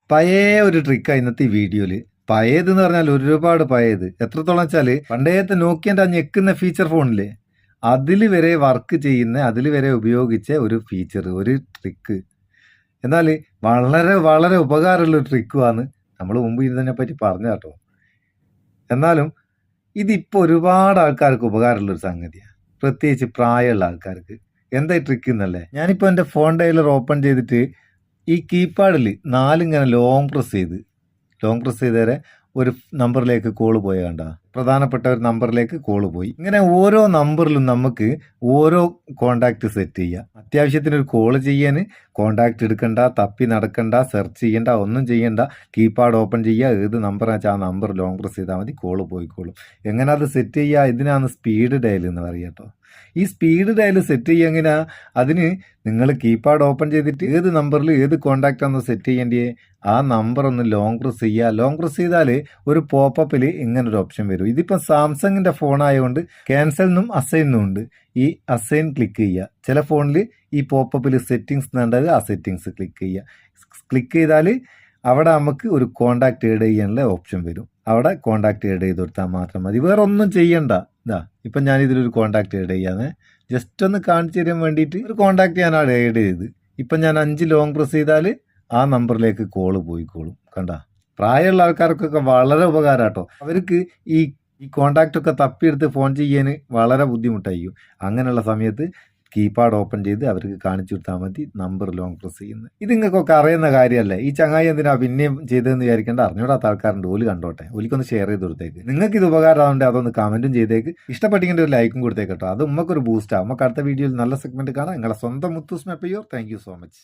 പഴയ ഒരു ട്രിക്കാണ് ഇന്നത്തെ ഈ വീഡിയോയിൽ. പഴയതെന്ന് പറഞ്ഞാൽ ഒരുപാട് പഴയത്. എത്രത്തോളം വെച്ചാൽ പണ്ടത്തെ നോക്കിയൻ്റെ ആ ഞെക്കുന്ന ഫീച്ചർ ഫോണില്ലേ, അതിൽ വരെ വർക്ക് ചെയ്യുന്ന, അതിൽ വരെ ഉപയോഗിച്ച ഒരു ഫീച്ചർ, ഒരു ട്രിക്ക്. എന്നാൽ വളരെ വളരെ ഉപകാരമുള്ള ഒരു ട്രിക്കുമാണ്. നമ്മൾ മുമ്പ് ഇതിനെപ്പറ്റി പറഞ്ഞ കേട്ടോ. എന്നാലും ഇതിപ്പോൾ ഒരുപാട് ആൾക്കാർക്ക് ഉപകാരമുള്ളൊരു സംഗതിയാണ്, പ്രത്യേകിച്ച് പ്രായമുള്ള ആൾക്കാർക്ക്. എന്താ ഈ ട്രിക്ക് എന്നല്ലേ? ഞാനിപ്പോൾ എൻ്റെ ഫോൺ ഡയലർ ഓപ്പൺ ചെയ്തിട്ട് ഈ കീപാഡിൽ നാലിങ്ങനെ ലോങ് പ്രസ് ചെയ്തേരെ ഒരു നമ്പറിലേക്ക് കോള് പോയ കണ്ട, പ്രധാനപ്പെട്ട ഒരു നമ്പറിലേക്ക് കോള് പോയി. ഇങ്ങനെ ഓരോ നമ്പറിലും നമുക്ക് ഓരോ കോണ്ടാക്ട് സെറ്റ് ചെയ്യാം. അത്യാവശ്യത്തിന് ഒരു കോള് ചെയ്യാൻ കോണ്ടാക്ട് എടുക്കണ്ട, തപ്പി നടക്കണ്ട, സെർച്ച് ചെയ്യണ്ട, ഒന്നും ചെയ്യണ്ട. കീപാഡ് ഓപ്പൺ ചെയ്യുക, ഏത് നമ്പർ വെച്ചാൽ ആ നമ്പർ ലോങ് പ്രസ് ചെയ്താൽ മതി, കോള് പോയിക്കോളും. എങ്ങനെ അത് സെറ്റ് ചെയ്യുക? ഇതിനാണ് സ്പീഡ് ഡയൽ എന്ന് പറയുക കേട്ടോ. ഈ സ്പീഡ് ഡയൽ സെറ്റ് ചെയ്യുക എങ്ങനെയാ? അതിന് നിങ്ങൾ കീപാഡ് ഓപ്പൺ ചെയ്തിട്ട് ഏത് നമ്പറിൽ ഏത് കോണ്ടാക്ട് ആണെന്ന് സെറ്റ് ചെയ്യേണ്ടിയേ, ആ നമ്പർ ഒന്ന് ലോങ് പ്രസ് ചെയ്യുക. ലോങ് പ്രസ് ചെയ്താൽ ഒരു പോപ്പപ്പിൽ ഇങ്ങനൊരു ഓപ്ഷൻ വരും. ഇതിപ്പോൾ സാംസങ്ങിൻ്റെ ഫോൺ ആയതുകൊണ്ട് ക്യാൻസൽ എന്നും അസൈൻ എന്നും ഉണ്ട്. ഈ അസൈൻ ക്ലിക്ക് ചെയ്യുക. ചില ഫോണിൽ ഈ പോപ്പപ്പിൽ സെറ്റിങ്സ് എന്നുണ്ടാകുക, ആ സെറ്റിങ്സ് ക്ലിക്ക് ചെയ്യുക. ക്ലിക്ക് ചെയ്താൽ അവിടെ നമുക്ക് ഒരു കോണ്ടാക്ട് ആഡ് ചെയ്യാനുള്ള ഓപ്ഷൻ വരും. അവിടെ കോണ്ടാക്ട് ആഡ് ചെയ്ത് കൊടുത്താൽ മാത്രം മതി, വേറെ ഒന്നും ചെയ്യണ്ട. ഇതാ ഇപ്പം ഞാനിതിലൊരു കോണ്ടാക്ട് ആഡ് ചെയ്യാന്ന് ജസ്റ്റ് ഒന്ന് കാണിച്ചു തരാൻ വേണ്ടിയിട്ട് ഒരു കോണ്ടാക്ട് ഞാൻ ആഡ് ചെയ്ത്. ഇപ്പം ഞാൻ 5 ലോങ് പ്രസ് ചെയ്താൽ ആ നമ്പറിലേക്ക് കോള് പോയിക്കോളും. കണ്ട, പ്രായമുള്ള ആൾക്കാർക്കൊക്കെ വളരെ ഉപകാരം കേട്ടോ. അവർക്ക് ഈ കോണ്ടാക്റ്റൊക്കെ തപ്പിയെടുത്ത് ഫോൺ ചെയ്യാൻ വളരെ ബുദ്ധിമുട്ടായിരിക്കും. അങ്ങനെയുള്ള സമയത്ത് കീപാഡ് ഓപ്പൺ ചെയ്ത് അവർക്ക് കാണിച്ചു കൊടുത്താൽ മതി നമ്പർ ലോങ് പ്രസ് ചെയ്യുന്നത്. ഇത് നിങ്ങൾക്കൊക്കെ അറിയുന്ന കാര്യമല്ലേ? ഈ ചങ്ങായി എന്തിനാ പിന്നെയും ചെയ്തതെന്ന് വിചാരിക്കേണ്ട. അറിഞ്ഞൂടാത്ത ആൾക്കാരുണ്ട്, ഓല് കണ്ടോട്ടെ, ഓലിക്കൊന്ന് ഷെയർ ചെയ്ത് കൊടുത്തേക്ക്. നിങ്ങൾക്ക് ഇത് ഉപകാരമാവണ്ടേ അതൊന്ന് കമൻറ്റും ചെയ്തേക്ക്. ഇഷ്ടപ്പെട്ടെങ്കിൽ ഒരു ലൈക്കും കൊടുത്തേക്ക് കേട്ടോ. അത് ഉമ്മക്കൊരു ബൂസ്റ്റാണ്. നമുക്ക് അടുത്ത വീഡിയോയിൽ നല്ല സെഗ്മെൻറ്റ് കാണാം. നിങ്ങളെ സ്വന്തം Muthoos Meppayur. Thank you so much.